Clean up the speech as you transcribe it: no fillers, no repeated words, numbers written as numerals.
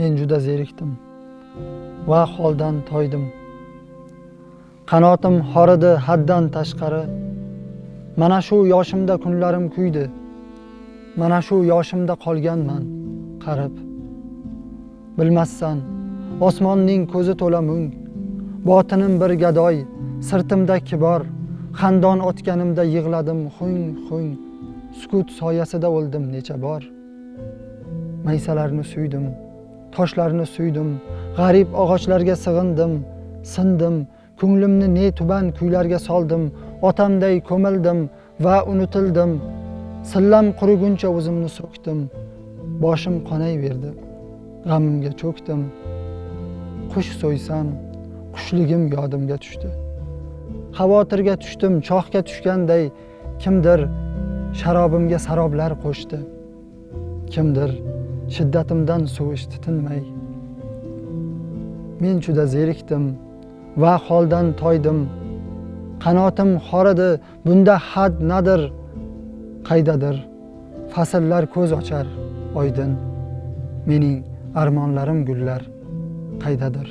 Men juda zerikdim va holdan toydim. Qanotim horidi haddan tashqari. Mana shu yoshimda kunlarim kuydi. Mana shu yoshimda qolganman qarib. Bilmassan, osmonning ko'zi to'la mung. Botinim bir gadoy, sirtimda kibor. Xandon otganimda yig'ladim hung. Sukut soyasida o'ldim necha bor. Maysalarni suydim, toshlarni suydim, g'arib og'ochlarga sig'indim, sindim, ko'nglimni ne tuban kuylarga soldim, otamday ko'mildim va unutildim. Sillam quriguncha o'zimni so'kdim, boshim qonayverdi, g'amimga cho'kdim. Qush so'ysam, qushligim yodimga tushdi. Xavotirga tushdim, chohga tushganday, kimdir sharobimga saroblar qo'shdi. Kimdir shiddatimdan suvishdi tinmay. Men juda zerikdim va holdan toydim. Qanotim horidi, bunda had nadir? Qaydadir fasllar ko'z ochar oydin. Mening armonlarim gullar qaydadir?